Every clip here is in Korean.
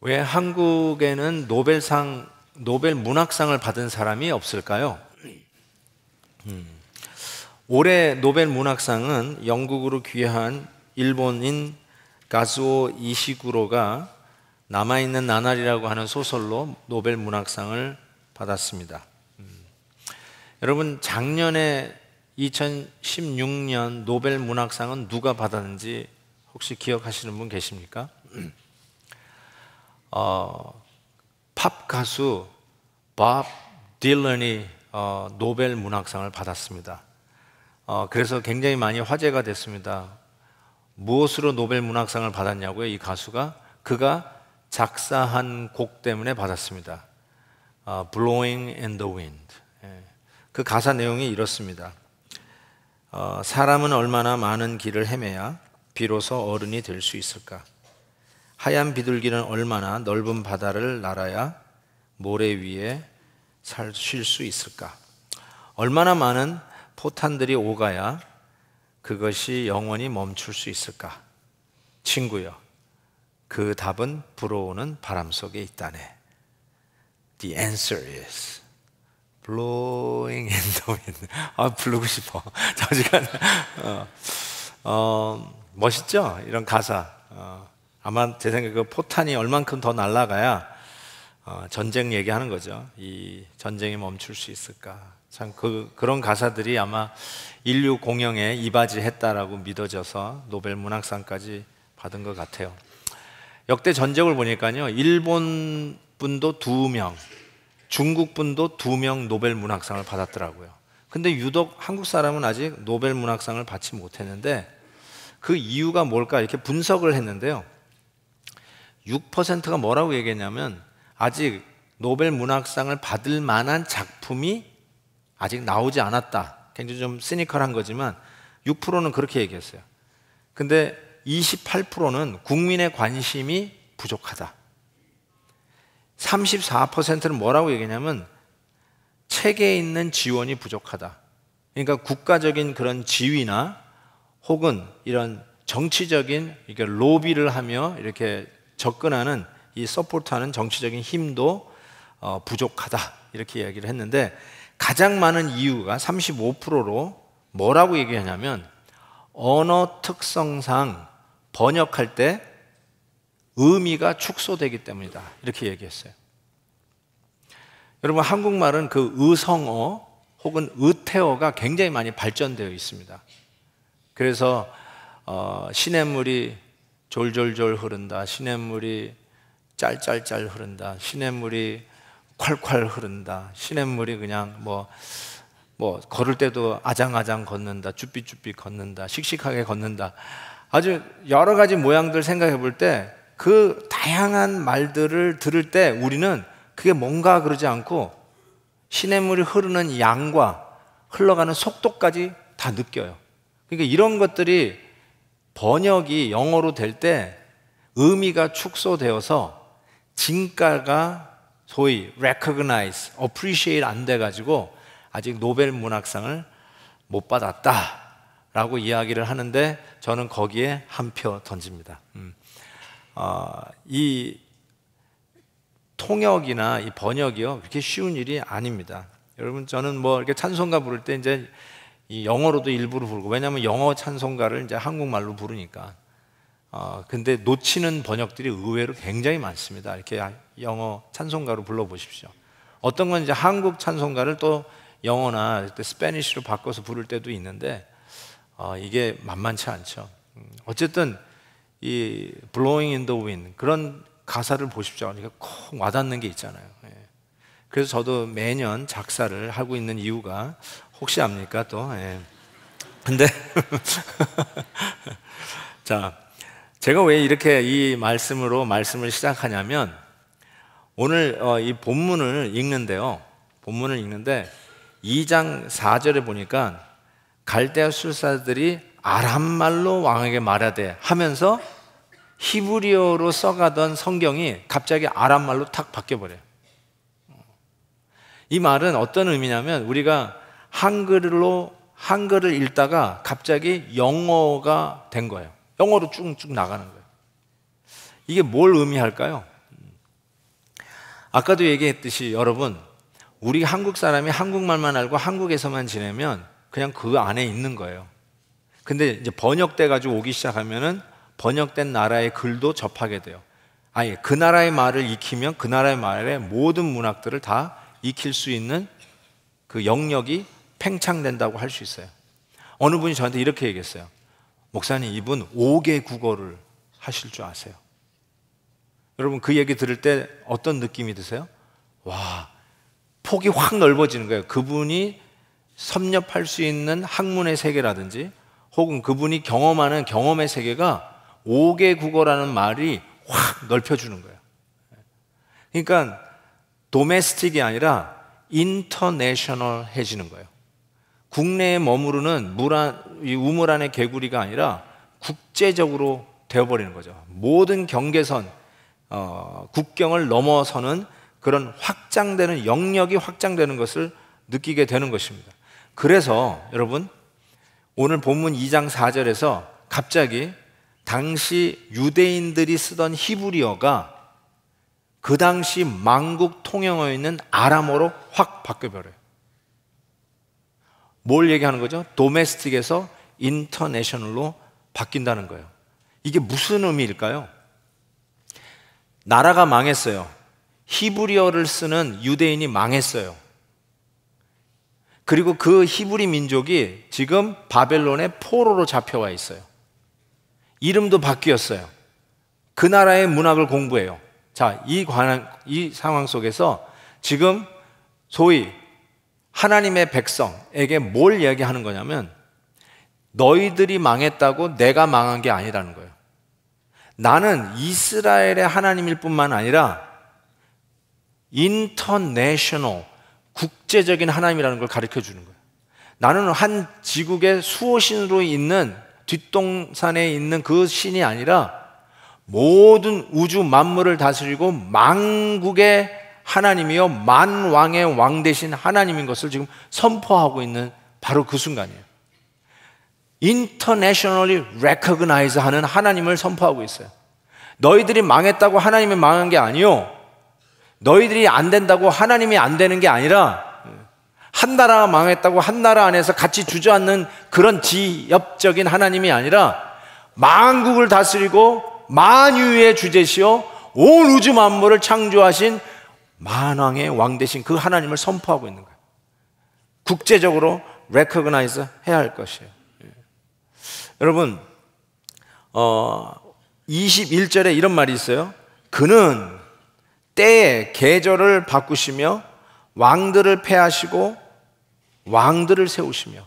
왜 한국에는 노벨 문학상을 받은 사람이 없을까요? 올해 노벨 문학상은 영국으로 귀화한 일본인 가즈오 이시구로가 남아있는 나날이라고 하는 소설로 노벨 문학상을 받았습니다. 여러분, 작년에 2016년 노벨 문학상은 누가 받았는지 혹시 기억하시는 분 계십니까? 팝 가수 밥 딜런이 노벨 문학상을 받았습니다. 그래서 굉장히 많이 화제가 됐습니다. 무엇으로 노벨 문학상을 받았냐고요? 이 가수가 그가 작사한 곡 때문에 받았습니다. Blowing in the Wind. 그 가사 내용이 이렇습니다. 사람은 얼마나 많은 길을 헤매야 비로소 어른이 될 수 있을까? 하얀 비둘기는 얼마나 넓은 바다를 날아야 모래 위에 쉴 수 있을까? 얼마나 많은 포탄들이 오가야 그것이 영원히 멈출 수 있을까? 친구여, 그 답은 불어오는 바람 속에 있다네. The answer is blowing in the wind. 부르고 싶어. 잠시만. 멋있죠? 이런 가사. 아마 제 생각에 그 포탄이 얼만큼 더 날아가야 전쟁 얘기하는 거죠. 이 전쟁이 멈출 수 있을까? 참 그런 가사들이 아마 인류 공영에 이바지했다라고 믿어져서 노벨 문학상까지 받은 것 같아요. 역대 전적을 보니까요, 일본 분도 2명, 중국 분도 2명 노벨 문학상을 받았더라고요. 근데 유독 한국 사람은 아직 노벨 문학상을 받지 못했는데 그 이유가 뭘까 이렇게 분석을 했는데요. 6%가 뭐라고 얘기했냐면 아직 노벨 문학상을 받을 만한 작품이 아직 나오지 않았다. 굉장히 좀 시니컬한 거지만 6%는 그렇게 얘기했어요. 근데 28%는 국민의 관심이 부족하다. 34%는 뭐라고 얘기했냐면 책에 있는 지원이 부족하다. 그러니까 국가적인 그런 지위나 혹은 이런 정치적인 이렇게 로비를 하며 이렇게 접근하는 이 서포트하는 정치적인 힘도 부족하다. 이렇게 이야기를 했는데 가장 많은 이유가 35%로 뭐라고 얘기하냐면 언어 특성상 번역할 때 의미가 축소되기 때문이다. 이렇게 얘기했어요. 여러분, 한국말은 그 의성어 혹은 의태어가 굉장히 많이 발전되어 있습니다. 그래서 시냇물이 졸졸졸 흐른다, 시냇물이 짤짤짤 흐른다, 시냇물이 콸콸 흐른다, 시냇물이 그냥 뭐 걸을 때도 아장아장 걷는다, 쭈삐쭈삐 걷는다, 씩씩하게 걷는다. 아주 여러 가지 모양들 생각해 볼 때 그 다양한 말들을 들을 때 우리는 그게 뭔가 그러지 않고 시냇물이 흐르는 양과 흘러가는 속도까지 다 느껴요. 그러니까 이런 것들이 번역이 영어로 될 때 의미가 축소되어서 진가가 소위 recognize, appreciate 안 돼가지고 아직 노벨 문학상을 못 받았다라고 이야기를 하는데 저는 거기에 한 표 던집니다. 이 통역이나 이 번역이요 그렇게 쉬운 일이 아닙니다. 여러분, 저는 뭐 이렇게 찬송가 부를 때 이제 이 영어로도 일부러 부르고, 왜냐하면 영어 찬송가를 이제 한국말로 부르니까. 근데 놓치는 번역들이 의외로 굉장히 많습니다. 이렇게 영어 찬송가로 불러보십시오. 어떤 건 이제 한국 찬송가를 또 영어나 스페니쉬로 바꿔서 부를 때도 있는데 이게 만만치 않죠. 어쨌든 이 Blowing in the Wind 그런 가사를 보십시오. 그러니까 콕 와닿는 게 있잖아요. 그래서 저도 매년 작사를 하고 있는 이유가 혹시 압니까 또? 근데 자, 제가 왜 이렇게 이 말씀을 시작하냐면 오늘 이 본문을 읽는데요. 본문을 읽는데 2장 4절에 보니까 갈대아 술사들이 아람말로 왕에게 말하되 하면서 히브리어로 써가던 성경이 갑자기 아람말로 탁 바뀌어버려요. 이 말은 어떤 의미냐면 우리가 한글을 읽다가 갑자기 영어가 된 거예요. 영어로 쭉쭉 나가는 거예요. 이게 뭘 의미할까요? 아까도 얘기했듯이 여러분, 우리 한국 사람이 한국말만 알고 한국에서만 지내면 그냥 그 안에 있는 거예요. 근데 이제 번역돼 가지고 오기 시작하면은 번역된 나라의 글도 접하게 돼요. 아예 그 나라의 말을 익히면 그 나라의 말의 모든 문학들을 다 익힐 수 있는 그 영역이 팽창된다고 할 수 있어요. 어느 분이 저한테 이렇게 얘기했어요. 목사님, 이분 5개 국어를 하실 줄 아세요? 여러분, 그 얘기 들을 때 어떤 느낌이 드세요? 와, 폭이 확 넓어지는 거예요. 그분이 섭렵할 수 있는 학문의 세계라든지 혹은 그분이 경험하는 경험의 세계가 5개 국어라는 말이 확 넓혀주는 거예요. 그러니까 도메스틱이 아니라 인터내셔널해지는 거예요. 국내에 머무르는 우물 안의 개구리가 아니라 국제적으로 되어버리는 거죠. 모든 경계선, 국경을 넘어서는 그런 확장되는 영역이 확장되는 것을 느끼게 되는 것입니다. 그래서 여러분, 오늘 본문 2장 4절에서 갑자기 당시 유대인들이 쓰던 히브리어가 그 당시 만국 통용어였는 아람어로 확 바뀌어버려요. 뭘 얘기하는 거죠? 도메스틱에서 인터내셔널로 바뀐다는 거예요. 이게 무슨 의미일까요? 나라가 망했어요. 히브리어를 쓰는 유대인이 망했어요. 그리고 그 히브리 민족이 지금 바벨론의 포로로 잡혀와 있어요. 이름도 바뀌었어요. 그 나라의 문학을 공부해요. 자, 이 상황 속에서 지금 소위 하나님의 백성에게 뭘 이야기하는 거냐면, 너희들이 망했다고 내가 망한 게 아니라는 거예요. 나는 이스라엘의 하나님일 뿐만 아니라 인터내셔널, 국제적인 하나님이라는 걸 가르쳐 주는 거예요. 나는 한 지국의 수호신으로 있는 뒷동산에 있는 그 신이 아니라 모든 우주 만물을 다스리고 만국의 하나님이요 만왕의 왕 되신 하나님인 것을 지금 선포하고 있는 바로 그 순간이에요. Internationally recognize 하는 하나님을 선포하고 있어요. 너희들이 망했다고 하나님이 망한 게 아니요, 너희들이 안 된다고 하나님이 안 되는 게 아니라, 한 나라가 망했다고 한 나라 안에서 같이 주저앉는 그런 지엽적인 하나님이 아니라 만국을 다스리고 만유의 주제시요 온 우주 만물을 창조하신 만왕의 왕 되신 그 하나님을 선포하고 있는 거예요. 국제적으로 recognize 해야 할 것이에요. 여러분, 21절에 이런 말이 있어요. 그는 때에 계절을 바꾸시며 왕들을 패하시고 왕들을 세우시며,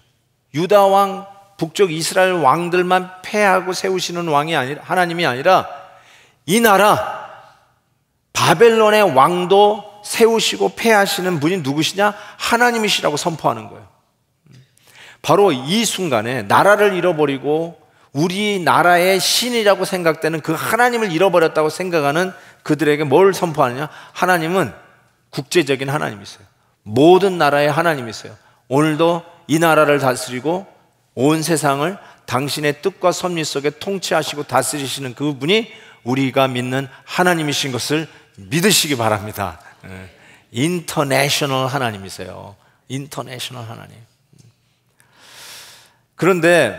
유다 왕, 북쪽 이스라엘 왕들만 패하고 세우시는 왕이 아니라, 하나님이 아니라 이 나라 바벨론의 왕도 세우시고 패하시는 분이 누구시냐? 하나님이시라고 선포하는 거예요. 바로 이 순간에 나라를 잃어버리고 우리나라의 신이라고 생각되는 그 하나님을 잃어버렸다고 생각하는 그들에게 뭘 선포하느냐? 하나님은 국제적인 하나님이세요. 모든 나라의 하나님이세요. 오늘도 이 나라를 다스리고 온 세상을 당신의 뜻과 섭리 속에 통치하시고 다스리시는 그분이 우리가 믿는 하나님이신 것을 믿으시기 바랍니다. 인터내셔널 하나님이세요. 인터내셔널 하나님. 그런데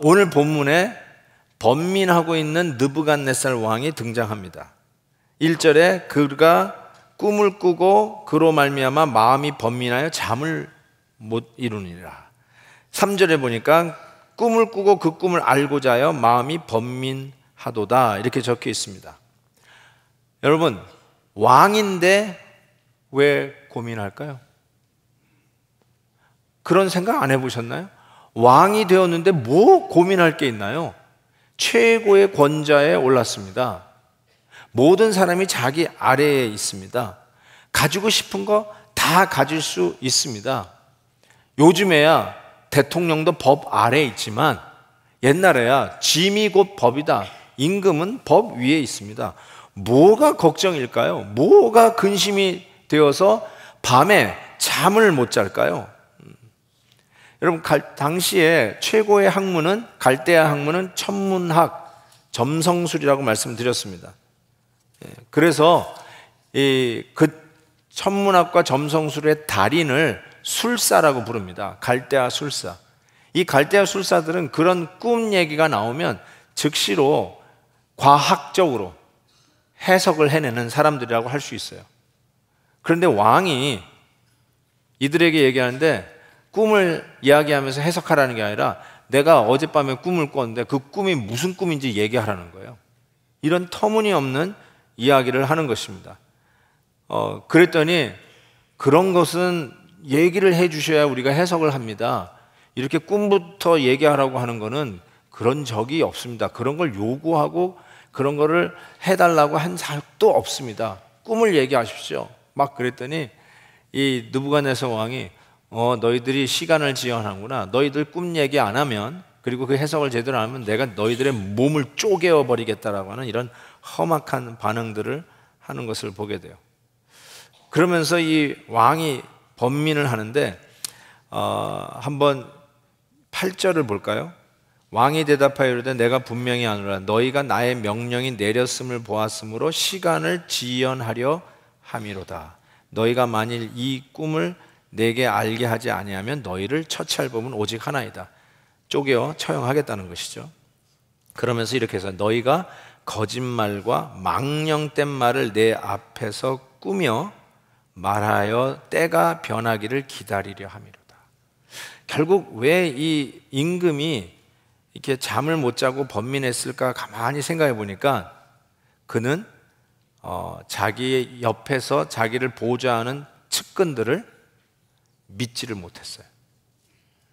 오늘 본문에 번민하고 있는 느부갓네살 왕이 등장합니다. 1절에 그가 꿈을 꾸고 그로 말미암아 마음이 번민하여 잠을 못 이루니라. 3절에 보니까 꿈을 꾸고 그 꿈을 알고자 하여 마음이 번민하도다, 이렇게 적혀 있습니다. 여러분, 왕인데 왜 고민할까요? 그런 생각 안 해보셨나요? 왕이 되었는데 뭐 고민할 게 있나요? 최고의 권좌에 올랐습니다. 모든 사람이 자기 아래에 있습니다. 가지고 싶은 거 다 가질 수 있습니다. 요즘에야 대통령도 법 아래에 있지만 옛날에야 짐이 곧 법이다. 임금은 법 위에 있습니다. 뭐가 걱정일까요? 뭐가 근심이 되어서 밤에 잠을 못 잘까요? 여러분, 당시에 최고의 학문은, 갈대아 학문은 천문학, 점성술이라고 말씀드렸습니다. 그래서 그 천문학과 점성술의 달인을 술사라고 부릅니다. 갈대아 술사. 이 갈대아 술사들은 그런 꿈 얘기가 나오면 즉시로 과학적으로 해석을 해내는 사람들이라고 할 수 있어요. 그런데 왕이 이들에게 얘기하는데 꿈을 이야기하면서 해석하라는 게 아니라 내가 어젯밤에 꿈을 꿨는데 그 꿈이 무슨 꿈인지 얘기하라는 거예요. 이런 터무니없는 이야기를 하는 것입니다. 그랬더니 그런 것은 얘기를 해 주셔야 우리가 해석을 합니다. 이렇게 꿈부터 얘기하라고 하는 거는 그런 적이 없습니다. 그런 걸 요구하고 그런 거를 해달라고 한 적도 없습니다. 꿈을 얘기하십시오. 막 그랬더니 이 느부갓네살 왕이 너희들이 시간을 지연하는구나. 너희들 꿈 얘기 안 하면, 그리고 그 해석을 제대로 안 하면 내가 너희들의 몸을 쪼개어 버리겠다라고 하는 이런 험악한 반응들을 하는 것을 보게 돼요. 그러면서 이 왕이 번민을 하는데 한번 8절을 볼까요? 왕이 대답하여 이르되 내가 분명히 아노라 너희가 나의 명령이 내렸음을 보았으므로 시간을 지연하려 함이로다. 너희가 만일 이 꿈을 내게 알게 하지 아니하면 너희를 처치할 법은 오직 하나이다. 쪼개어 처형하겠다는 것이죠. 그러면서 이렇게 해서 너희가 거짓말과 망령된 말을 내 앞에서 꾸며 말하여 때가 변하기를 기다리려 함이로다. 결국 왜 이 임금이 이렇게 잠을 못 자고 번민했을까 가만히 생각해 보니까 그는 자기의 옆에서 자기를 보좌하는 측근들을 믿지를 못했어요.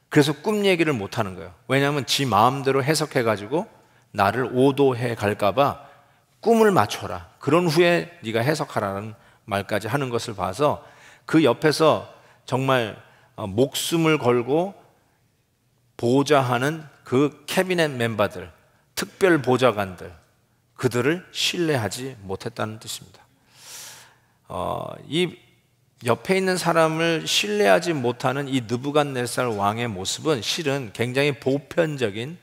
그래서 꿈 얘기를 못하는 거예요. 왜냐하면 지 마음대로 해석해가지고 나를 오도해 갈까봐 꿈을 맞춰라. 그런 후에 네가 해석하라는 말까지 하는 것을 봐서 그 옆에서 정말 목숨을 걸고 보좌하는 그 캐비넷 멤버들, 특별 보좌관들, 그들을 신뢰하지 못했다는 뜻입니다. 이 옆에 있는 사람을 신뢰하지 못하는 이 느부갓네살 왕의 모습은 실은 굉장히 보편적인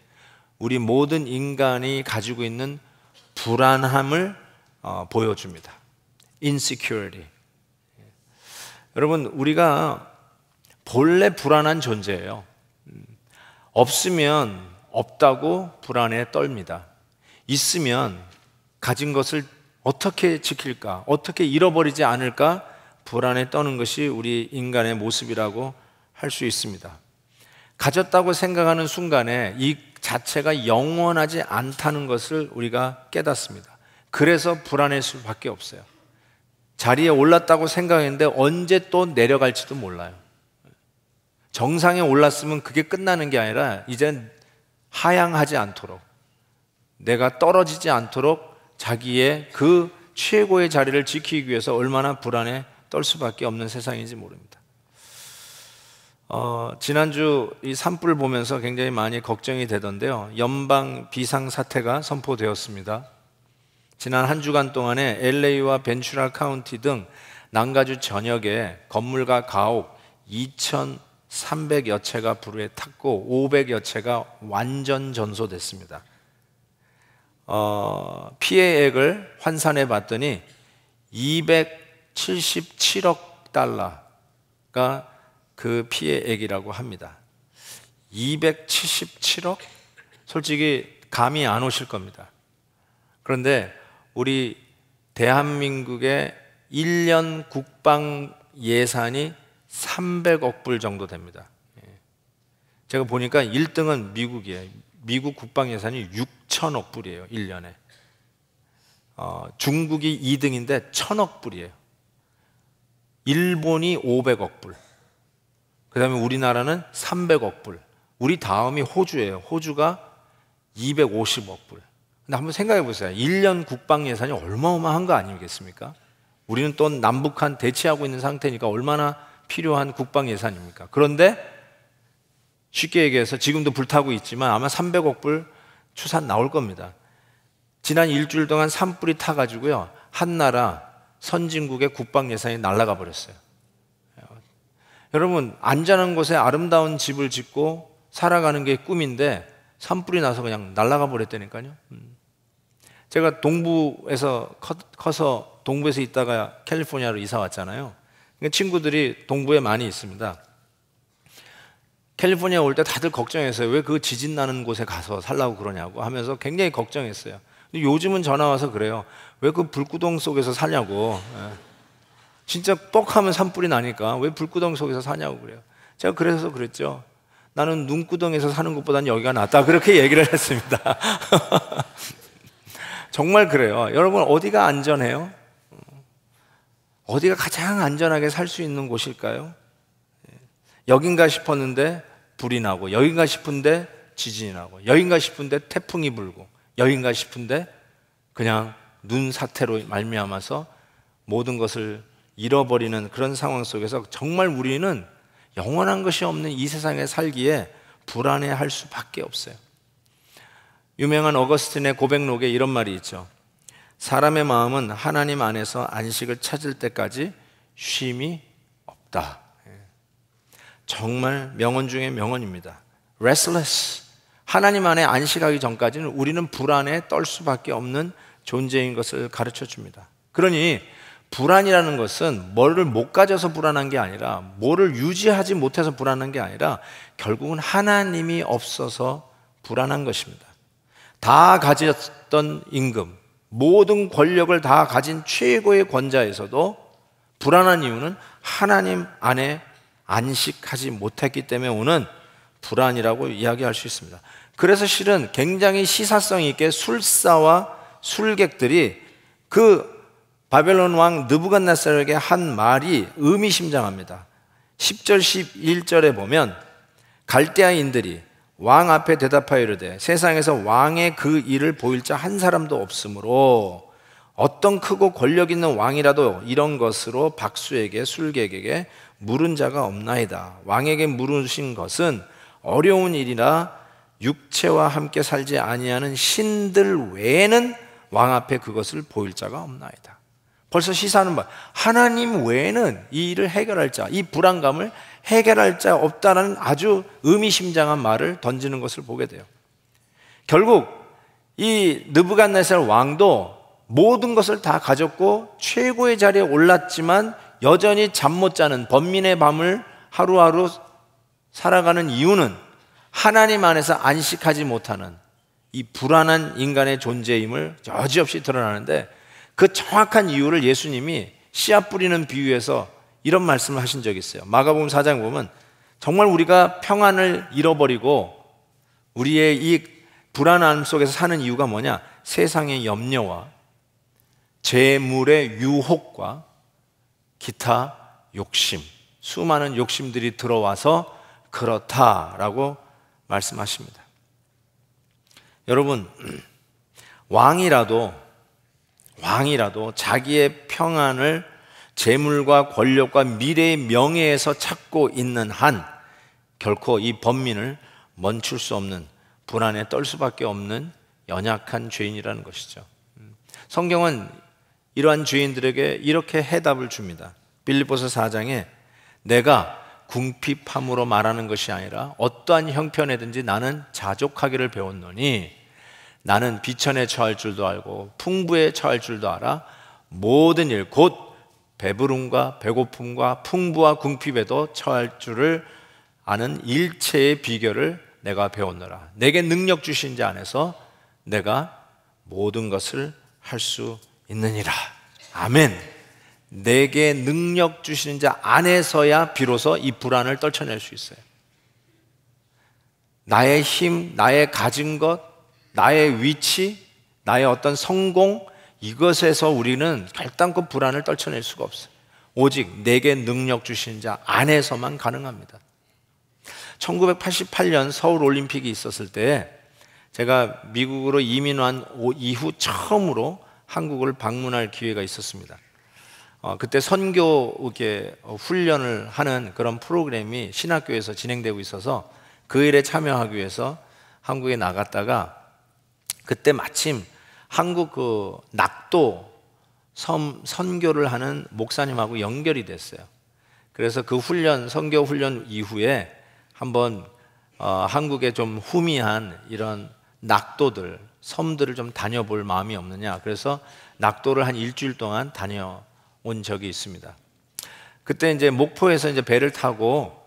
우리 모든 인간이 가지고 있는 불안함을 보여줍니다. insecurity. 여러분, 우리가 본래 불안한 존재예요. 없으면 없다고 불안에 떨립니다. 있으면 가진 것을 어떻게 지킬까, 어떻게 잃어버리지 않을까 불안에 떠는 것이 우리 인간의 모습이라고 할 수 있습니다. 가졌다고 생각하는 순간에 이 자체가 영원하지 않다는 것을 우리가 깨닫습니다. 그래서 불안할 수밖에 없어요. 자리에 올랐다고 생각했는데 언제 또 내려갈지도 몰라요. 정상에 올랐으면 그게 끝나는 게 아니라 이젠 하향하지 않도록, 내가 떨어지지 않도록 자기의 그 최고의 자리를 지키기 위해서 얼마나 불안에 떨 수밖에 없는 세상인지 모릅니다. 지난주 이 산불을 보면서 굉장히 많이 걱정이 되던데요. 연방 비상사태가 선포되었습니다. 지난 한 주간 동안에 LA와 벤츄라 카운티 등 난가주 전역에 건물과 가옥 2,300여 채가 불에 탔고 500여 채가 완전 전소됐습니다. 피해액을 환산해 봤더니 277억 달러가 그 피해액이라고 합니다. 277억? 솔직히 감이 안 오실 겁니다. 그런데 우리 대한민국의 1년 국방 예산이 300억 불 정도 됩니다. 제가 보니까 1등은 미국이에요. 미국 국방 예산이 6천억 불이에요. 1년에. 중국이 2등인데 1,000억 불이에요. 일본이 500억 불. 그 다음에 우리나라는 300억 불. 우리 다음이 호주예요. 호주가 250억 불. 근데 한번 생각해 보세요. 1년 국방 예산이 얼마어마한 거 아니겠습니까? 우리는 또 남북한 대치하고 있는 상태니까 얼마나 필요한 국방 예산입니까? 그런데 쉽게 얘기해서 지금도 불타고 있지만 아마 300억 불 추산 나올 겁니다. 지난 일주일 동안 산불이 타가지고요, 한 나라 선진국의 국방 예산이 날아가 버렸어요. 여러분, 안전한 곳에 아름다운 집을 짓고 살아가는 게 꿈인데 산불이 나서 그냥 날아가 버렸다니까요. 제가 동부에서 커서 동부에서 있다가 캘리포니아로 이사 왔잖아요. 그러니까 친구들이 동부에 많이 있습니다. 캘리포니아 올 때 다들 걱정했어요. 왜 그 지진 나는 곳에 가서 살라고 그러냐고 하면서 굉장히 걱정했어요. 근데 요즘은 전화 와서 그래요. 왜 그 불구덩 속에서 사냐고. 진짜 뻑하면 산불이 나니까 왜 불구덩 속에서 사냐고 그래요. 제가 그래서 그랬죠. 나는 눈구덩에서 사는 것보다는 여기가 낫다. 그렇게 얘기를 했습니다. 정말 그래요. 여러분, 어디가 안전해요? 어디가 가장 안전하게 살 수 있는 곳일까요? 여긴가 싶었는데 불이 나고, 여긴가 싶은데 지진이 나고, 여긴가 싶은데 태풍이 불고, 여긴가 싶은데 그냥 눈 사태로 말미암아서 모든 것을 잃어버리는 그런 상황 속에서 정말 우리는 영원한 것이 없는 이 세상에 살기에 불안해할 수밖에 없어요. 유명한 어거스틴의 고백록에 이런 말이 있죠. 사람의 마음은 하나님 안에서 안식을 찾을 때까지 쉼이 없다. 정말 명언 중에 명언입니다. Restless. 하나님 안에 안식하기 전까지는 우리는 불안에 떨 수밖에 없는 존재인 것을 가르쳐 줍니다. 그러니 불안이라는 것은 뭐를 못 가져서 불안한 게 아니라, 뭐를 유지하지 못해서 불안한 게 아니라 결국은 하나님이 없어서 불안한 것입니다. 다 가졌던 임금, 모든 권력을 다 가진 최고의 권자에서도 불안한 이유는 하나님 안에 안식하지 못했기 때문에 오는 불안이라고 이야기할 수 있습니다. 그래서 실은 굉장히 시사성 있게 술사와 술객들이 그 바벨론 왕 느부갓네살에게 한 말이 의미심장합니다. 10절 11절에 보면 갈대아인들이 왕 앞에 대답하여 이르되 세상에서 왕의 그 일을 보일 자 한 사람도 없으므로 어떤 크고 권력 있는 왕이라도 이런 것으로 박수에게 술객에게 물은 자가 없나이다. 왕에게 물으신 것은 어려운 일이라 육체와 함께 살지 아니하는 신들 외에는 왕 앞에 그것을 보일 자가 없나이다. 벌써 시사하는 바, 하나님 외에는 이 일을 해결할 자, 이 불안감을 해결할 자 없다는 아주 의미심장한 말을 던지는 것을 보게 돼요. 결국 이 느부갓네살 왕도 모든 것을 다 가졌고 최고의 자리에 올랐지만 여전히 잠 못 자는 번민의 밤을 하루하루 살아가는 이유는 하나님 안에서 안식하지 못하는 이 불안한 인간의 존재임을 여지없이 드러나는데, 그 정확한 이유를 예수님이 씨앗 뿌리는 비유에서 이런 말씀을 하신 적이 있어요. 마가복음 4장 보면 정말 우리가 평안을 잃어버리고 우리의 이 불안함 속에서 사는 이유가 뭐냐? 세상의 염려와 재물의 유혹과 기타 욕심, 수많은 욕심들이 들어와서 그렇다라고 말씀하십니다. 여러분, 왕이라도 자기의 평안을 재물과 권력과 미래의 명예에서 찾고 있는 한 결코 이 번민을 멈출 수 없는, 불안에 떨 수밖에 없는 연약한 죄인이라는 것이죠. 성경은 이러한 죄인들에게 이렇게 해답을 줍니다. 빌립보서 4장에 내가 궁핍함으로 말하는 것이 아니라 어떠한 형편에든지 나는 자족하기를 배웠노니 나는 비천에 처할 줄도 알고 풍부에 처할 줄도 알아 모든 일 곧 배부름과 배고픔과 풍부와 궁핍에도 처할 줄을 아는 일체의 비결을 내가 배웠노라. 내게 능력 주신 자 안에서 내가 모든 것을 할 수 있느니라. 아멘. 내게 능력 주시는 자 안에서야 비로소 이 불안을 떨쳐낼 수 있어요. 나의 힘, 나의 가진 것, 나의 위치, 나의 어떤 성공, 이것에서 우리는 결단코 불안을 떨쳐낼 수가 없어요. 오직 내게 능력 주시는 자 안에서만 가능합니다. 1988년 서울 올림픽이 있었을 때 제가 미국으로 이민 온 이후 처음으로 한국을 방문할 기회가 있었습니다. 그때 선교 훈련을 하는 그런 프로그램이 신학교에서 진행되고 있어서 그 일에 참여하기 위해서 한국에 나갔다가 그때 마침 한국 그 낙도 섬 선교를 하는 목사님하고 연결이 됐어요. 그래서 그 선교 훈련 이후에 한번 한국에 좀 후미한 이런 낙도들, 섬들을 좀 다녀볼 마음이 없느냐. 그래서 낙도를 한 일주일 동안 다녀온 적이 있습니다. 그때 이제 목포에서 이제 배를 타고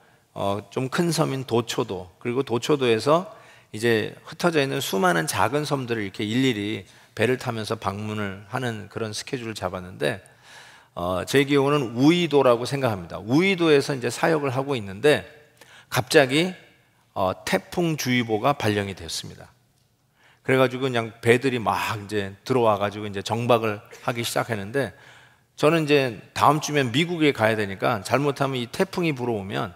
좀 큰 섬인 도초도, 그리고 도초도에서 이제 흩어져 있는 수많은 작은 섬들을 이렇게 일일이 배를 타면서 방문을 하는 그런 스케줄을 잡았는데, 제 기억으로는 우이도라고 생각합니다. 우이도에서 이제 사역을 하고 있는데 갑자기 태풍주의보가 발령이 됐습니다. 그래가지고 그냥 배들이 막 이제 들어와가지고 이제 정박을 하기 시작했는데, 저는 이제 다음 주면 미국에 가야 되니까 잘못하면 이 태풍이 불어오면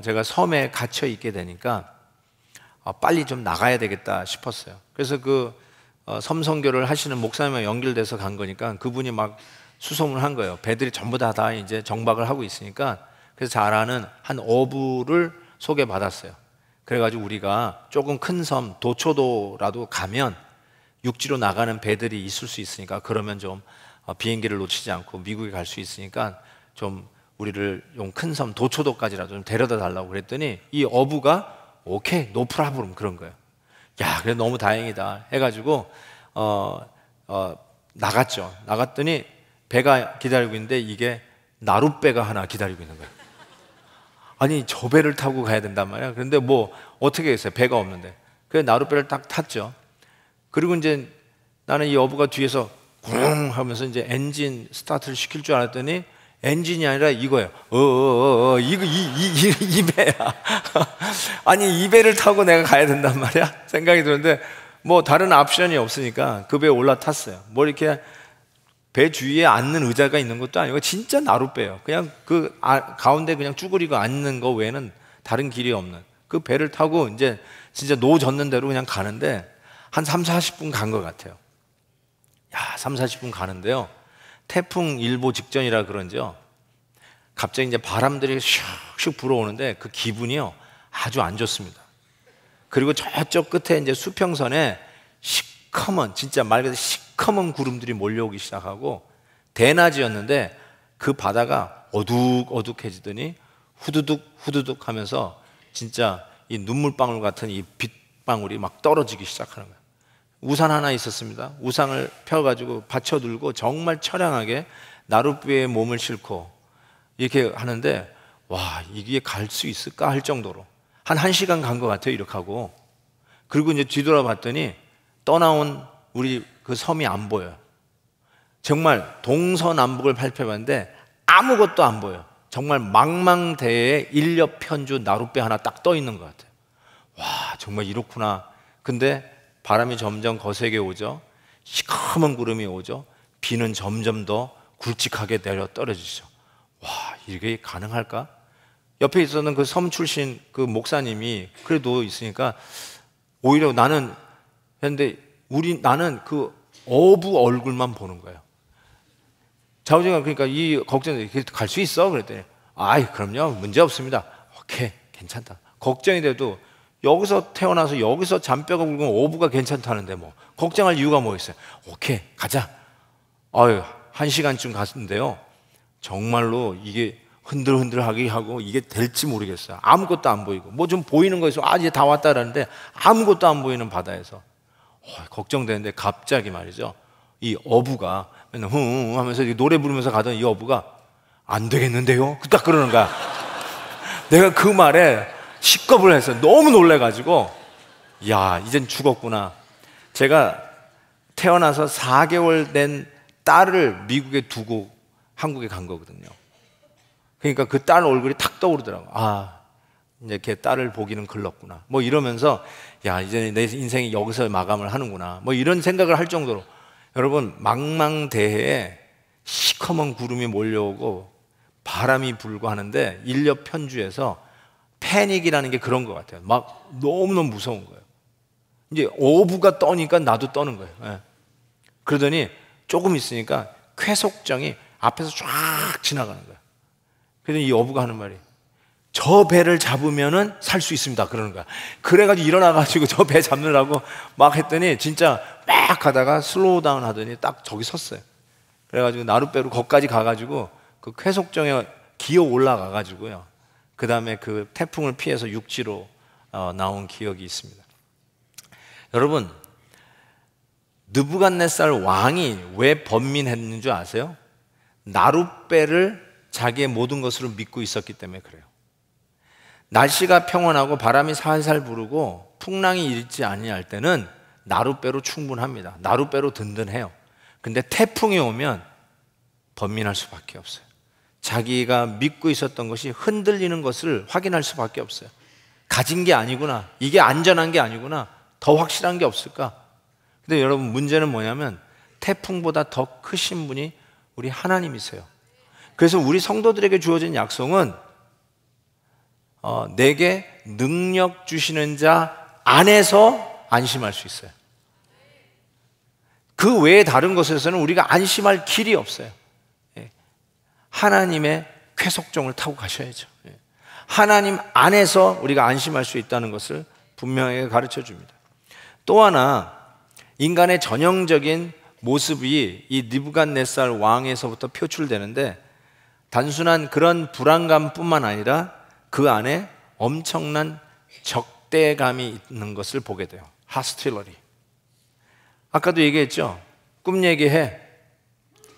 제가 섬에 갇혀 있게 되니까 빨리 좀 나가야 되겠다 싶었어요. 그래서 그 섬 선교를 하시는 목사님과 연결돼서 간 거니까 그분이 막 수소문을 한 거예요. 배들이 전부 다 이제 정박을 하고 있으니까. 그래서 잘 아는 한 어부를 소개받았어요. 그래가지고 우리가 조금 큰 섬 도초도라도 가면 육지로 나가는 배들이 있을 수 있으니까, 그러면 좀 비행기를 놓치지 않고 미국에 갈 수 있으니까 좀 우리를 좀 큰 섬 도초도까지라도 좀 데려다 달라고 그랬더니 이 어부가 오케이, 노 프라블럼 그런 거예요. 야, 그래 너무 다행이다 해가지고 나갔죠. 나갔더니 배가 기다리고 있는데 이게 나룻배가 하나 기다리고 있는 거예요. 아니, 저 배를 타고 가야 된단 말이야. 그런데 뭐 어떻게 했어요? 배가 없는데. 그래서 나룻배를 딱 탔죠. 그리고 이제 나는 이 어부가 뒤에서 쿵 하면서 이제 엔진 스타트를 시킬 줄 알았더니 엔진이 아니라 이거예요. 이거 이 배야. 아니, 이 배를 타고 내가 가야 된단 말이야? 생각이 드는데 뭐 다른 옵션이 없으니까 그 배에 올라탔어요. 뭐 이렇게 배 주위에 앉는 의자가 있는 것도 아니고 진짜 나룻배예요. 그냥 그 가운데 그냥 쭈그리고 앉는 거 외에는 다른 길이 없는 그 배를 타고 이제 진짜 노 젓는 대로 그냥 가는데 한 30-40분 간 것 같아요. 야, 30-40분 가는데요, 태풍 일보 직전이라 그런지요, 갑자기 이제 바람들이 슉슉 불어오는데 그 기분이요 아주 안 좋습니다. 그리고 저쪽 끝에 이제 수평선에 시커먼, 진짜 말 그대로 시커먼 구름들이 몰려오기 시작하고, 대낮이었는데 그 바다가 어둑어둑해지더니 후두둑 후두둑 하면서 진짜 이 눈물방울 같은 이 빗방울이 막 떨어지기 시작하는 거예요. 우산 하나 있었습니다. 우산을 펴가지고 받쳐들고 정말 처량하게 나룻배에 몸을 싣고 이렇게 하는데, 와, 이게 갈 수 있을까 할 정도로 한 1시간 간 것 같아요, 이렇게 하고. 그리고 이제 뒤돌아봤더니 떠나온 우리 그 섬이 안 보여요. 정말 동서남북을 살펴봤는데 아무것도 안 보여요. 정말 망망대해에 인력편주 나룻배 하나 딱 떠 있는 것 같아요. 와, 정말 이렇구나. 근데 바람이 점점 거세게 오죠. 시커먼 구름이 오죠. 비는 점점 더 굵직하게 내려 떨어지죠. 와, 이게 가능할까? 옆에 있었는 그 섬 출신 그 목사님이 그래도 있으니까 오히려 나는 했는데 나는 그 어부 얼굴만 보는 거예요. 좌우지간, 그러니까 이 걱정이 갈 수 있어? 그랬더니 아이, 그럼요, 문제 없습니다. 오케이, 괜찮다. 걱정이 돼도 여기서 태어나서 여기서 잔뼈가 굵은 어부가 괜찮다는데 뭐 걱정할 이유가 뭐 있어요? 오케이, 가자. 아유, 1시간쯤 갔는데요, 정말로 이게 흔들흔들하게 하고 이게 될지 모르겠어요. 아무것도 안 보이고 뭐 좀 보이는 거에서 이제 다 왔다라는데 아무것도 안 보이는 바다에서 걱정되는데 갑자기 말이죠, 이 어부가 맨날 흥 하면서 노래 부르면서 가던 이 어부가 안 되겠는데요? 딱 그러는 거야. 내가 그 말에 식겁을 했어요. 너무 놀래가지고, 야, 이젠 죽었구나. 제가 태어나서 4개월 된 딸을 미국에 두고 한국에 간 거거든요. 그러니까 그 딸 얼굴이 탁 떠오르더라고요. 아, 이제 걔 딸을 보기는 글렀구나. 뭐 이러면서, 야, 이제 내 인생이 여기서 마감을 하는구나. 뭐 이런 생각을 할 정도로, 여러분, 망망대해에 시커먼 구름이 몰려오고 바람이 불고 하는데 인력 편주에서 패닉이라는 게 그런 것 같아요. 막 너무너무 무서운 거예요. 이제 어부가 떠니까 나도 떠는 거예요. 예. 그러더니 조금 있으니까 쾌속정이 앞에서 쫙 지나가는 거예요. 그러더니 이 어부가 하는 말이, 저 배를 잡으면은 살 수 있습니다, 그러는 거야. 그래가지고 일어나가지고 저 배 잡느라고 막 했더니 진짜 막 가다가 슬로우 다운 하더니 딱 저기 섰어요. 그래가지고 나룻배로 거기까지 가가지고 그 쾌속정에 기어 올라가가지고요, 그 다음에 그 태풍을 피해서 육지로 나온 기억이 있습니다. 여러분, 느부갓네살 왕이 왜 번민했는 줄 아세요? 나룻배를 자기의 모든 것으로 믿고 있었기 때문에 그래요. 날씨가 평온하고 바람이 살살 부르고 풍랑이 일지 아니할 때는 나룻배로 충분합니다. 나룻배로 든든해요. 근데 태풍이 오면 번민할 수밖에 없어요. 자기가 믿고 있었던 것이 흔들리는 것을 확인할 수밖에 없어요. 가진 게 아니구나, 이게 안전한 게 아니구나, 더 확실한 게 없을까? 근데 여러분, 문제는 뭐냐면 태풍보다 더 크신 분이 우리 하나님이세요. 그래서 우리 성도들에게 주어진 약속은 내게 능력 주시는 자 안에서 안심할 수 있어요. 그 외에 다른 것에서는 우리가 안심할 길이 없어요. 하나님의 쾌속종을 타고 가셔야죠. 하나님 안에서 우리가 안심할 수 있다는 것을 분명하게 가르쳐 줍니다. 또 하나, 인간의 전형적인 모습이 이 느부갓네살 왕에서부터 표출되는데, 단순한 그런 불안감뿐만 아니라 그 안에 엄청난 적대감이 있는 것을 보게 돼요. hostility. 아까도 얘기했죠. 꿈 얘기해.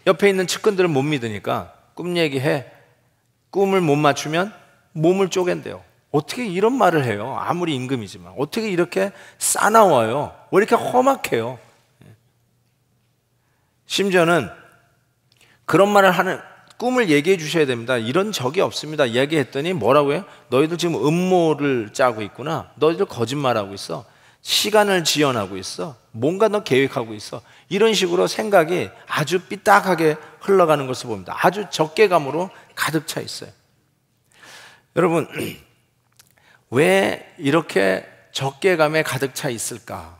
옆에 있는 측근들은 못 믿으니까 꿈 얘기해. 꿈을 못 맞추면 몸을 쪼갠대요. 어떻게 이런 말을 해요? 아무리 임금이지만 어떻게 이렇게 싸나워요? 왜 이렇게 험악해요? 심지어는 그런 말을 하는, 꿈을 얘기해 주셔야 됩니다. 이런 적이 없습니다. 얘기했더니 뭐라고 해요? 너희들 지금 음모를 짜고 있구나. 너희들 거짓말하고 있어. 시간을 지연하고 있어. 뭔가 너 계획하고 있어. 이런 식으로 생각이 아주 삐딱하게 흘러가는 것을 봅니다. 아주 적개감으로 가득 차 있어요. 여러분, 왜 이렇게 적개감에 가득 차 있을까?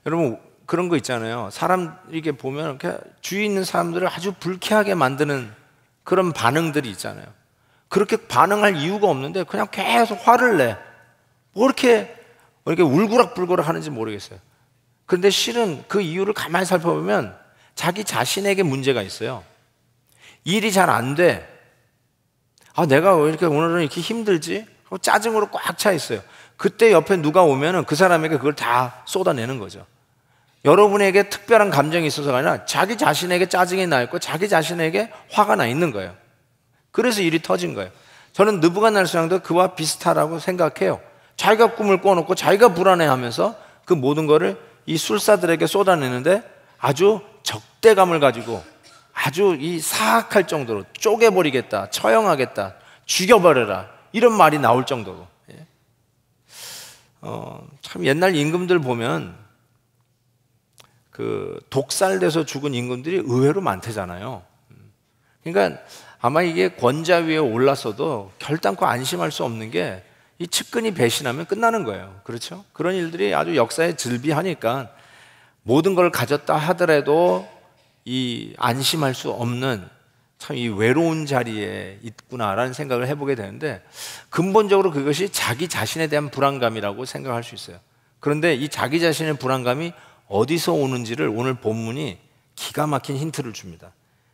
여러분, 그런 거 있잖아요. 사람 이렇게 보면 이렇게 주위에 있는 사람들을 아주 불쾌하게 만드는 그런 반응들이 있잖아요. 그렇게 반응할 이유가 없는데 그냥 계속 화를 내. 뭐 이렇게 울그락불그락 하는지 모르겠어요. 그런데 실은 그 이유를 가만히 살펴보면 자기 자신에게 문제가 있어요. 일이 잘 안 돼. 내가 왜 이렇게 오늘은 이렇게 힘들지? 하고 짜증으로 꽉 차 있어요. 그때 옆에 누가 오면은 그 사람에게 그걸 다 쏟아내는 거죠. 여러분에게 특별한 감정이 있어서가 아니라 자기 자신에게 짜증이 나 있고 자기 자신에게 화가 나 있는 거예요. 그래서 일이 터진 거예요. 저는 느부갓네살 왕도 그와 비슷하다고 생각해요. 자기가 꿈을 꿔놓고 자기가 불안해하면서 그 모든 거를 이 술사들에게 쏟아내는데 아주 적대감을 가지고 아주 이 사악할 정도로 쪼개버리겠다, 처형하겠다, 죽여버려라, 이런 말이 나올 정도로. 참 옛날 임금들 보면 그 독살돼서 죽은 임금들이 의외로 많대잖아요. 그러니까 아마 이게 권좌 위에 올랐어도 결단코 안심할 수 없는 게 이 측근이 배신하면 끝나는 거예요. 그렇죠? 그런 일들이 아주 역사에 즐비하니까 모든 걸 가졌다 하더라도 이 안심할 수 없는 참 이 외로운 자리에 있구나라는 생각을 해보게 되는데, 근본적으로 그것이 자기 자신에 대한 불안감이라고 생각할 수 있어요. 그런데 이 자기 자신의 불안감이 어디서 오는지를 오늘 본문이 기가 막힌 힌트를 줍니다.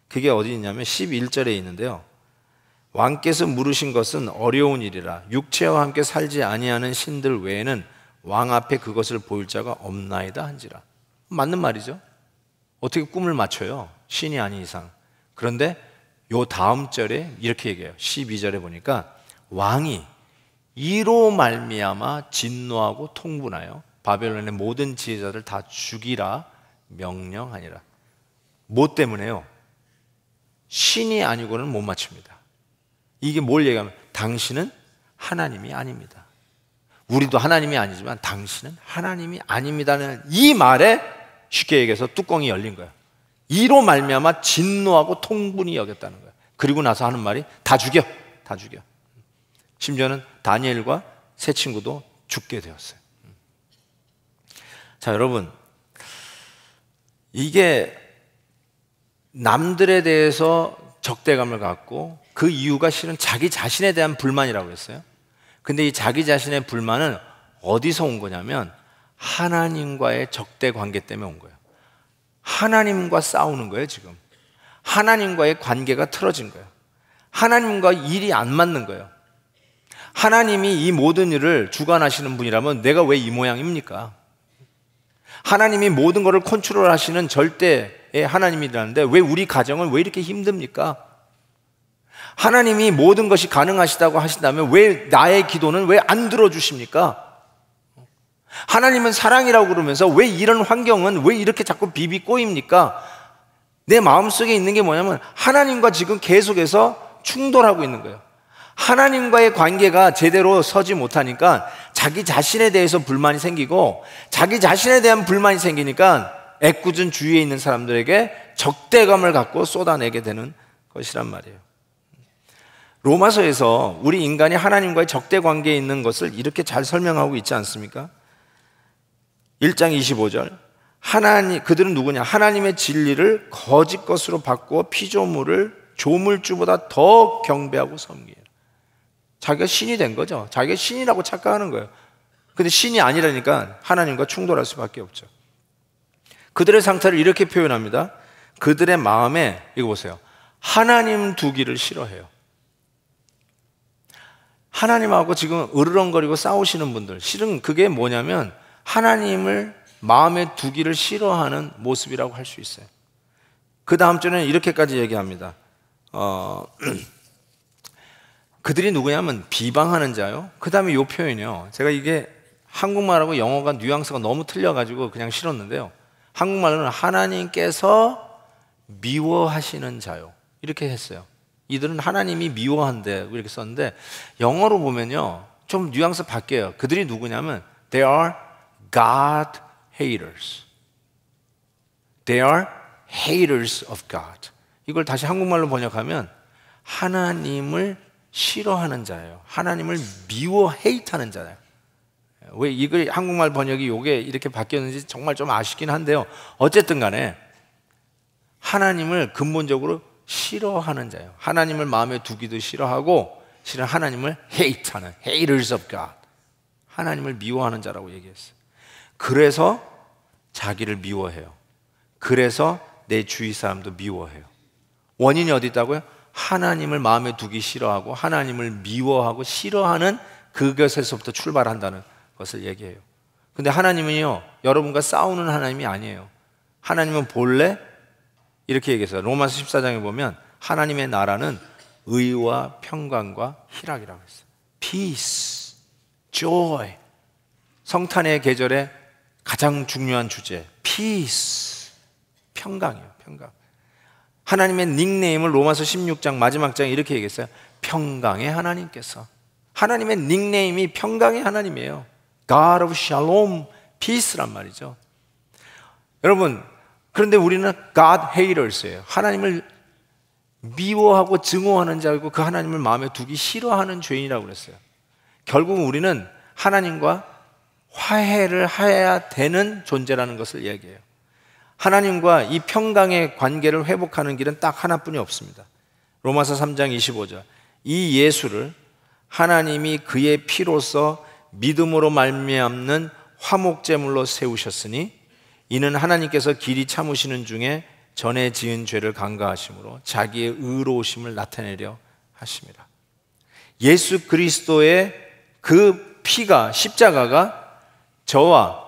그게 어디 있냐면 11절에 있는데요. 왕께서 물으신 것은 어려운 일이라 육체와 함께 살지 아니하는 신들 외에는 왕 앞에 그것을 보일 자가 없나이다 한지라. 맞는 말이죠. 어떻게 꿈을 맞춰요? 신이 아닌 이상. 그런데 요 다음 절에 이렇게 얘기해요. 12절에 보니까 왕이 이로 말미암아 진노하고 통분하여 바벨론의 모든 지혜자들 다 죽이라 명령하니라. 뭐 때문에요? 신이 아니고는 못 맞춥니다. 이게 뭘 얘기하면 당신은 하나님이 아닙니다. 우리도 하나님이 아니지만 당신은 하나님이 아닙니다는 이 말에 쉽게 얘기해서 뚜껑이 열린 거예요. 이로 말미암아 진노하고 통분이 여겼다는 거예요. 그리고 나서 하는 말이 다 죽여, 다 죽여. 심지어는 다니엘과 세 친구도 죽게 되었어요. 자, 여러분, 이게 남들에 대해서 적대감을 갖고 그 이유가 실은 자기 자신에 대한 불만이라고 했어요. 근데 이 자기 자신의 불만은 어디서 온 거냐면 하나님과의 적대 관계 때문에 온 거예요. 하나님과 싸우는 거예요, 지금. 하나님과의 관계가 틀어진 거예요. 하나님과 일이 안 맞는 거예요. 하나님이 이 모든 일을 주관하시는 분이라면 내가 왜 이 모양입니까? 하나님이 모든 것을 컨트롤하시는 절대의 하나님이라는데 왜 우리 가정은 왜 이렇게 힘듭니까? 하나님이 모든 것이 가능하시다고 하신다면 왜 나의 기도는 왜 안 들어주십니까? 하나님은 사랑이라고 그러면서 왜 이런 환경은 왜 이렇게 자꾸 비비 꼬입니까? 내 마음속에 있는 게 뭐냐면 하나님과 지금 계속해서 충돌하고 있는 거예요. 하나님과의 관계가 제대로 서지 못하니까 자기 자신에 대해서 불만이 생기고, 자기 자신에 대한 불만이 생기니까 애꿎은 주위에 있는 사람들에게 적대감을 갖고 쏟아내게 되는 것이란 말이에요. 로마서에서 우리 인간이 하나님과의 적대 관계에 있는 것을 이렇게 잘 설명하고 있지 않습니까? 1장 25절, 그들은 누구냐? 하나님의 진리를 거짓 것으로 바꾸어 피조물을 조물주보다 더 경배하고 섬기라. 자기가 신이 된 거죠. 자기가 신이라고 착각하는 거예요. 근데 신이 아니라니까 하나님과 충돌할 수밖에 없죠. 그들의 상태를 이렇게 표현합니다. 그들의 마음에, 이거 보세요, 하나님 두기를 싫어해요. 하나님하고 지금 으르렁거리고 싸우시는 분들, 실은 그게 뭐냐면 하나님을 마음에 두기를 싫어하는 모습이라고 할 수 있어요. 그 다음 주에는 이렇게까지 얘기합니다. 그들이 누구냐면 비방하는 자요. 그 다음에 이 표현이요, 제가 이게 한국말하고 영어가 뉘앙스가 너무 틀려가지고 그냥 싫었는데요, 한국말로는 하나님께서 미워하시는 자요 이렇게 했어요. 이들은 하나님이 미워한대 이렇게 썼는데, 영어로 보면요 좀 뉘앙스 바뀌어요. 그들이 누구냐면 They are God haters. They are haters of God. 이걸 다시 한국말로 번역하면 하나님을 싫어하는 자예요. 하나님을 미워 hate하는 자예요. 왜 이걸 한국말 번역이 요게 이렇게 바뀌었는지 정말 좀 아쉽긴 한데요, 어쨌든 간에 하나님을 근본적으로 싫어하는 자예요. 하나님을 마음에 두기도 싫어하고, 실은 하나님을 hate하는, haters of God, 하나님을 미워하는 자라고 얘기했어요. 그래서 자기를 미워해요. 그래서 내 주위 사람도 미워해요. 원인이 어디 있다고요? 하나님을 마음에 두기 싫어하고 하나님을 미워하고 싫어하는 그것에서부터 출발한다는 것을 얘기해요. 근데 하나님은요, 여러분과 싸우는 하나님이 아니에요. 하나님은 본래 이렇게 얘기했어요. 로마서 14장에 보면 하나님의 나라는 의와 평강과 희락이라고 했어요. Peace, joy. 성탄의 계절에 가장 중요한 주제, Peace, 평강이에요. 평강. 하나님의 닉네임을 로마서 16장 마지막 장에 이렇게 얘기했어요. 평강의 하나님께서. 하나님의 닉네임이 평강의 하나님이에요. God of Shalom, Peace란 말이죠. 여러분, 그런데 우리는 God haters예요. 하나님을 미워하고 증오하는 자고 그 하나님을 마음에 두기 싫어하는 죄인이라고 그랬어요. 결국 우리는 하나님과 화해를 해야 되는 존재라는 것을 얘기해요. 하나님과 이 평강의 관계를 회복하는 길은 딱 하나뿐이 없습니다. 로마서 3장 25절, 이 예수를 하나님이 그의 피로써 믿음으로 말미암는 화목제물로 세우셨으니 이는 하나님께서 길이 참으시는 중에 전에 지은 죄를 간과하심으로 자기의 의로우심을 나타내려 하십니다. 예수 그리스도의 그 피가, 십자가가 저와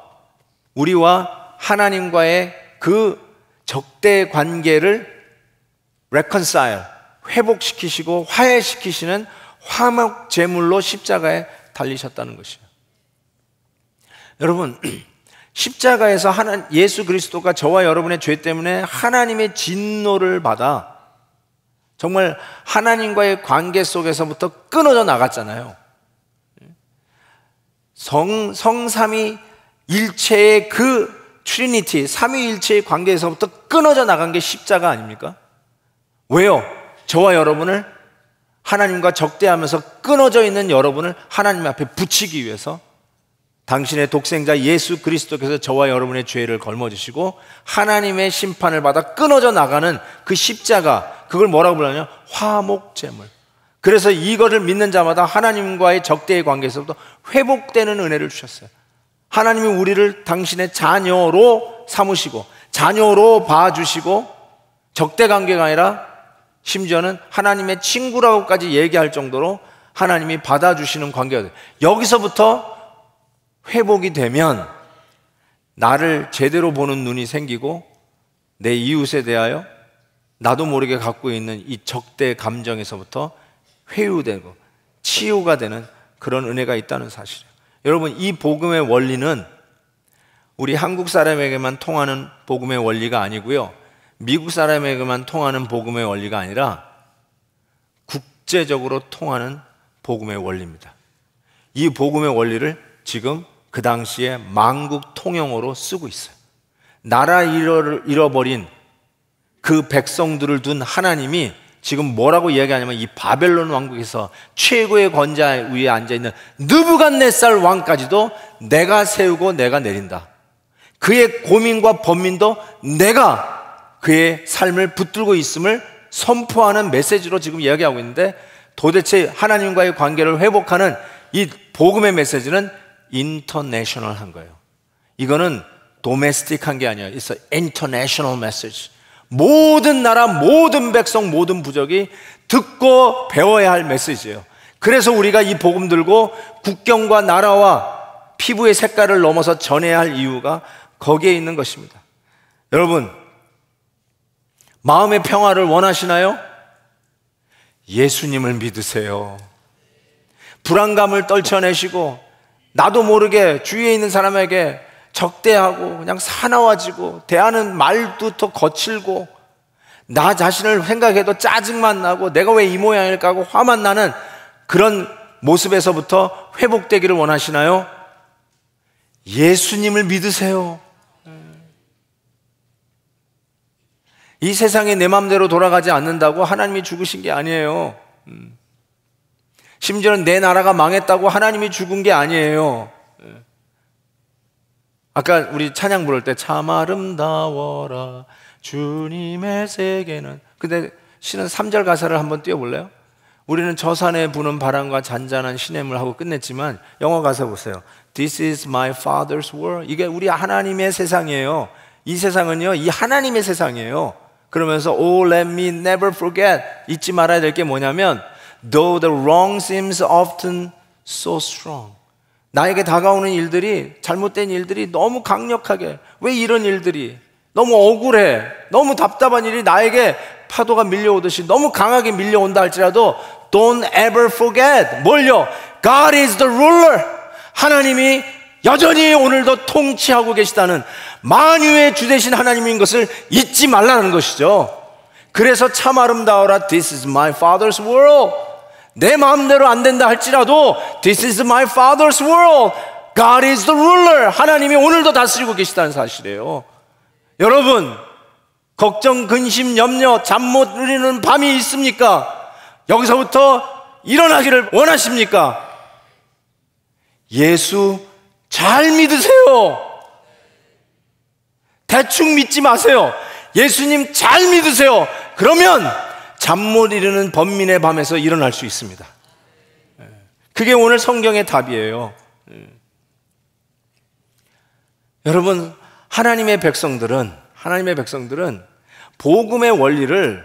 우리와 하나님과의 그 적대 관계를 reconcile, 회복시키시고 화해시키시는 화목 제물로 십자가에 달리셨다는 것이에요. 여러분, 십자가에서 예수 그리스도가 저와 여러분의 죄 때문에 하나님의 진노를 받아 정말 하나님과의 관계 속에서부터 끊어져 나갔잖아요. 성삼위 일체의 그 트리니티, 삼위일체의 관계에서부터 끊어져 나간 게 십자가 아닙니까? 왜요? 저와 여러분을 하나님과 적대하면서 끊어져 있는 여러분을 하나님 앞에 붙이기 위해서 당신의 독생자 예수 그리스도께서 저와 여러분의 죄를 걸머지시고 하나님의 심판을 받아 끊어져 나가는 그 십자가, 그걸 뭐라고 불러요? 화목제물. 그래서 이거를 믿는 자마다 하나님과의 적대의 관계에서부터 회복되는 은혜를 주셨어요. 하나님이 우리를 당신의 자녀로 삼으시고 자녀로 봐주시고 적대 관계가 아니라 심지어는 하나님의 친구라고까지 얘기할 정도로 하나님이 받아주시는 관계가 돼요. 여기서부터 회복이 되면 나를 제대로 보는 눈이 생기고 내 이웃에 대하여 나도 모르게 갖고 있는 이 적대 감정에서부터 회유되고 치유가 되는 그런 은혜가 있다는 사실이에요. 여러분, 이 복음의 원리는 우리 한국 사람에게만 통하는 복음의 원리가 아니고요, 미국 사람에게만 통하는 복음의 원리가 아니라 국제적으로 통하는 복음의 원리입니다. 이 복음의 원리를 지금 그 당시에 만국 통용어로 쓰고 있어요. 나라 잃어버린 그 백성들을 둔 하나님이 지금 뭐라고 이야기하냐면, 이 바벨론 왕국에서 최고의 권자 위에 앉아있는 느부갓네살 왕까지도 내가 세우고 내가 내린다. 그의 고민과 번민도 내가 그의 삶을 붙들고 있음을 선포하는 메시지로 지금 이야기하고 있는데, 도대체 하나님과의 관계를 회복하는 이 복음의 메시지는 인터내셔널한 거예요. 이거는 도메스틱한 게 아니에요. It's an international message. 모든 나라, 모든 백성, 모든 부족이 듣고 배워야 할 메시지예요. 그래서 우리가 이 복음 들고 국경과 나라와 피부의 색깔을 넘어서 전해야 할 이유가 거기에 있는 것입니다. 여러분, 마음의 평화를 원하시나요? 예수님을 믿으세요. 불안감을 떨쳐내시고 나도 모르게 주위에 있는 사람에게 적대하고 그냥 사나워지고 대하는 말도 더 거칠고 나 자신을 생각해도 짜증만 나고 내가 왜 이 모양일까 하고 화만 나는 그런 모습에서부터 회복되기를 원하시나요? 예수님을 믿으세요. 이 세상에 내 마음대로 돌아가지 않는다고 하나님이 죽으신 게 아니에요. 심지어는 내 나라가 망했다고 하나님이 죽은 게 아니에요. 아까 우리 찬양 부를 때 참 아름다워라 주님의 세계는, 근데 시는 3절 가사를 한번 띄워볼래요? 우리는 저 산에 부는 바람과 잔잔한 시냇물 하고 끝냈지만 영어 가사 보세요. This is my father's world. 이게 우리 하나님의 세상이에요. 이 세상은요, 이 하나님의 세상이에요. 그러면서 Oh let me never forget, 잊지 말아야 될 게 뭐냐면 Though the wrong seems often so strong. 나에게 다가오는 일들이, 잘못된 일들이 너무 강력하게, 왜 이런 일들이 너무 억울해, 너무 답답한 일이 나에게 파도가 밀려오듯이 너무 강하게 밀려온다 할지라도 Don't ever forget. 뭘요? God is the ruler. 하나님이 여전히 오늘도 통치하고 계시다는, 만유의 주 되신 하나님인 것을 잊지 말라는 것이죠. 그래서 참 아름다워라 This is my father's world. 내 마음대로 안 된다 할지라도 This is my father's world. God is the ruler. 하나님이 오늘도 다스리고 계시다는 사실이에요. 여러분, 걱정, 근심, 염려, 잠 못 이루는 밤이 있습니까? 여기서부터 일어나기를 원하십니까? 예수 잘 믿으세요. 대충 믿지 마세요. 예수님 잘 믿으세요. 그러면 잠 못 이루는 번민의 밤에서 일어날 수 있습니다. 그게 오늘 성경의 답이에요. 여러분, 하나님의 백성들은 복음의 원리를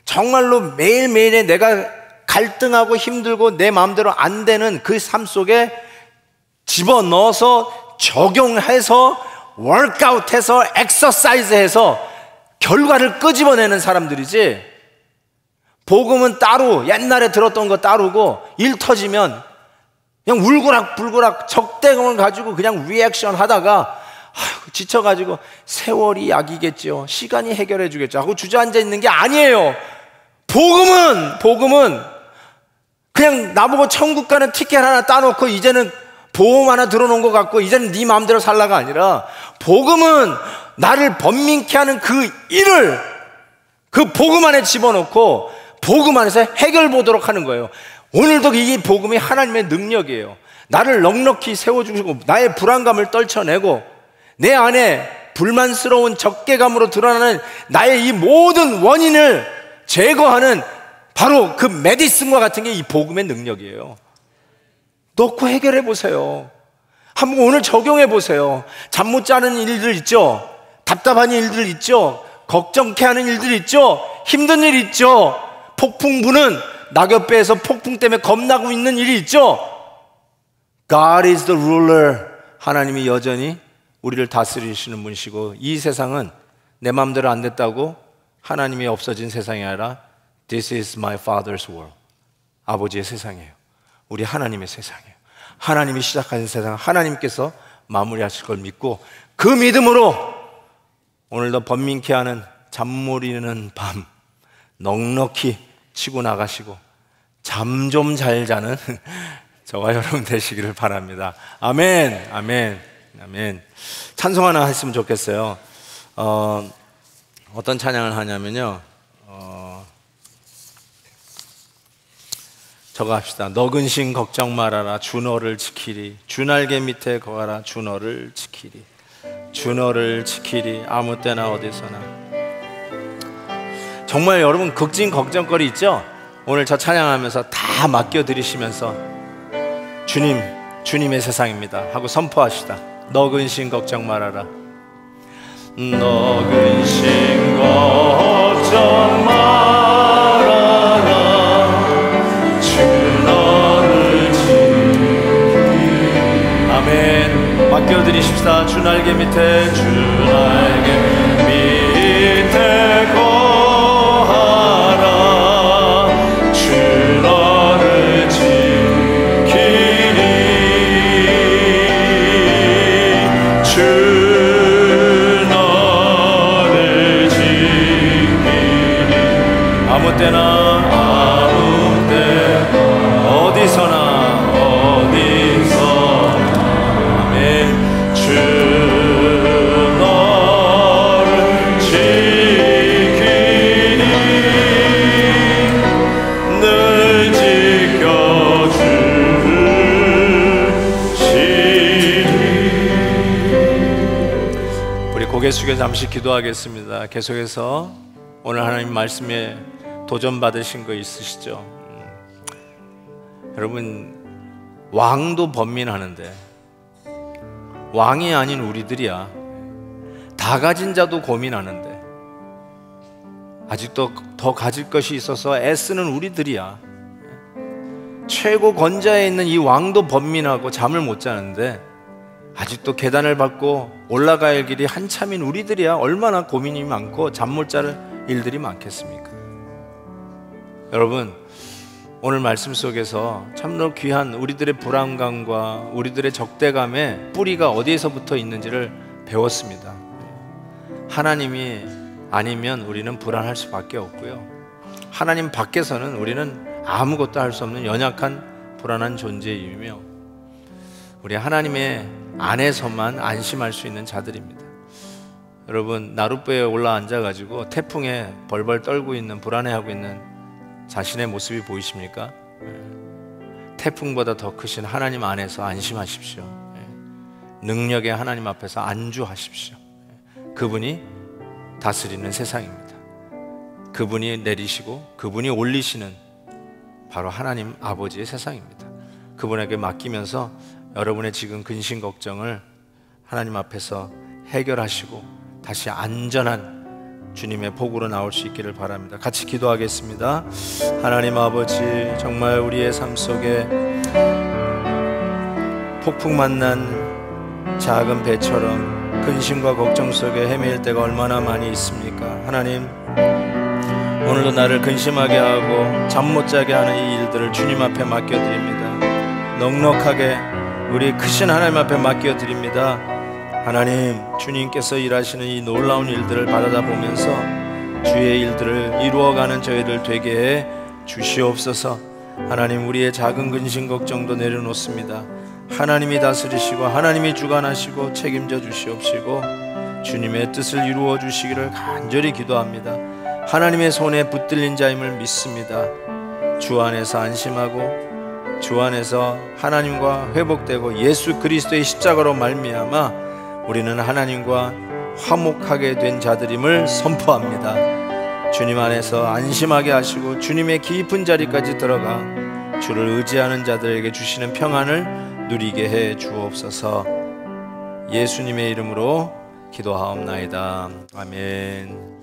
정말로 매일매일의 내가 갈등하고 힘들고 내 마음대로 안 되는 그 삶 속에 집어넣어서 적용해서 워크아웃해서 엑서사이즈해서 결과를 끄집어내는 사람들이지, 복음은 따로 옛날에 들었던 거 따르고 일 터지면 그냥 울고락불고락 적대감을 가지고 그냥 리액션 하다가 지쳐가지고 세월이 약이겠죠, 시간이 해결해 주겠죠 하고 주저앉아 있는 게 아니에요. 복음은 그냥 나보고 천국 가는 티켓 하나 따놓고 이제는 보험 하나 들어놓은 것 같고 이제는 네 마음대로 살라가 아니라, 복음은 나를 번민케 하는 그 일을 그 복음 안에 집어넣고 복음 안에서 해결 보도록 하는 거예요. 오늘도 이 복음이 하나님의 능력이에요. 나를 넉넉히 세워주시고 나의 불안감을 떨쳐내고 내 안에 불만스러운 적개감으로 드러나는 나의 이 모든 원인을 제거하는 바로 그 메디슨과 같은 게 이 복음의 능력이에요. 놓고 해결해 보세요. 한번 오늘 적용해 보세요. 잠 못 자는 일들 있죠? 답답한 일들 있죠? 걱정케 하는 일들 있죠? 힘든 일 있죠? 폭풍 부는 낙엽배에서 폭풍 때문에 겁나고 있는 일이 있죠? God is the ruler. 하나님이 여전히 우리를 다스리시는 분이시고, 이 세상은 내 마음대로 안 됐다고 하나님이 없어진 세상이 아니라 This is my father's world. 아버지의 세상이에요. 우리 하나님의 세상이에요. 하나님이 시작하신 세상, 하나님께서 마무리하실 걸 믿고, 그 믿음으로 오늘도 번민케 하는 잠모리는 밤 넉넉히 치고 나가시고 잠 좀 잘 자는 저와 여러분 되시기를 바랍니다. 아멘, 아멘, 아멘. 찬송 하나 했으면 좋겠어요. 어떤 찬양을 하냐면요, 저거 합시다. 너 근심 걱정 말아라, 주 너를 지키리. 주 날개 밑에 거하라, 주 너를 지키리. 주 너를 지키리. 아무 때나 어디서나. 정말 여러분 걱정 걱정거리 있죠? 오늘 저 찬양하면서 다 맡겨드리시면서 주님의 세상입니다 하고 선포하시다. 너 근심 걱정 말아라. 너 근심 걱정 말아라, 주 너를 지키리. 아멘. 맡겨드리십시다. 주 날개 밑에, 주 날개 밑에 거하라, 주 너를 지키리. 주 너를 지키리. 아무 때나 아무 때 어디서나 어디서나. 아멘. 주 너를 지키니 늘 지켜주시리. 우리 고개 숙여 잠시 기도하겠습니다. 계속해서 오늘 하나님 말씀에 도전받으신 거 있으시죠? 여러분, 왕도 번민하는데 왕이 아닌 우리들이야. 다 가진 자도 고민하는데 아직도 더 가질 것이 있어서 애쓰는 우리들이야. 최고 권좌에 있는 이 왕도 번민하고 잠을 못 자는데 아직도 계단을 밟고 올라가야 할 길이 한참인 우리들이야. 얼마나 고민이 많고 잠 못 잘 일들이 많겠습니까? 여러분, 오늘 말씀 속에서 참으로 귀한 우리들의 불안감과 우리들의 적대감의 뿌리가 어디에서부터 있는지를 배웠습니다. 하나님이 아니면 우리는 불안할 수밖에 없고요, 하나님 밖에서는 우리는 아무것도 할 수 없는 연약한 불안한 존재이며, 우리 하나님의 안에서만 안심할 수 있는 자들입니다. 여러분, 나룻배에 올라앉아가지고 태풍에 벌벌 떨고 있는, 불안해하고 있는 자신의 모습이 보이십니까? 태풍보다 더 크신 하나님 안에서 안심하십시오. 능력의 하나님 앞에서 안주하십시오. 그분이 다스리는 세상입니다. 그분이 내리시고 그분이 올리시는 바로 하나님 아버지의 세상입니다. 그분에게 맡기면서 여러분의 지금 근심 걱정을 하나님 앞에서 해결하시고 다시 안전한 주님의 복으로 나올 수 있기를 바랍니다. 같이 기도하겠습니다. 하나님 아버지, 정말 우리의 삶 속에 폭풍 만난 작은 배처럼 근심과 걱정 속에 헤매일 때가 얼마나 많이 있습니까? 하나님, 오늘도 나를 근심하게 하고 잠 못 자게 하는 이 일들을 주님 앞에 맡겨드립니다. 넉넉하게 우리 크신 하나님 앞에 맡겨드립니다. 하나님, 주님께서 일하시는 이 놀라운 일들을 바라다 보면서 주의 일들을 이루어가는 저희들 되게 해 주시옵소서. 하나님, 우리의 작은 근심 걱정도 내려놓습니다. 하나님이 다스리시고 하나님이 주관하시고 책임져 주시옵시고 주님의 뜻을 이루어 주시기를 간절히 기도합니다. 하나님의 손에 붙들린 자임을 믿습니다. 주 안에서 안심하고 주 안에서 하나님과 회복되고 예수 그리스도의 십자가로 말미암아 우리는 하나님과 화목하게 된 자들임을 선포합니다. 주님 안에서 안심하게 하시고 주님의 깊은 자리까지 들어가 주를 의지하는 자들에게 주시는 평안을 누리게 해 주옵소서. 예수님의 이름으로 기도하옵나이다. 아멘.